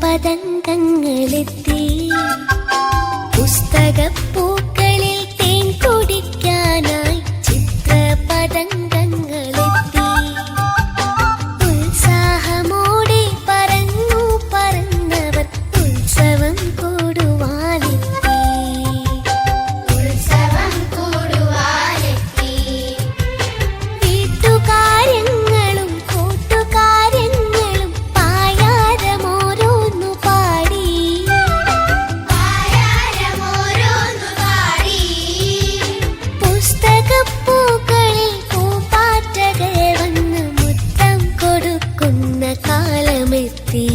പതംഗങ്ങളെത്തി. പുസ്തകപ്പൂക്കളിൽ തേൻ കുടിക്കാനായി ചിത്രപതംഗങ്ങളെത്തി. ഉത്സാഹമോടെ പറന്നു പറന്നവർ ഉത്സവം കൂടുവാനെത്തി. വീട്ടുകാര്യങ്ങളും കൂട്ടുകാര്യങ്ങളും പായാരമോരോന്നു പാടി. പുസ്തകപ്പൂക്കളിൽ പൂപ്പാറ്റകൾ വന്ന് മുത്തം കൊടുക്കുന്ന കാലമെത്തി.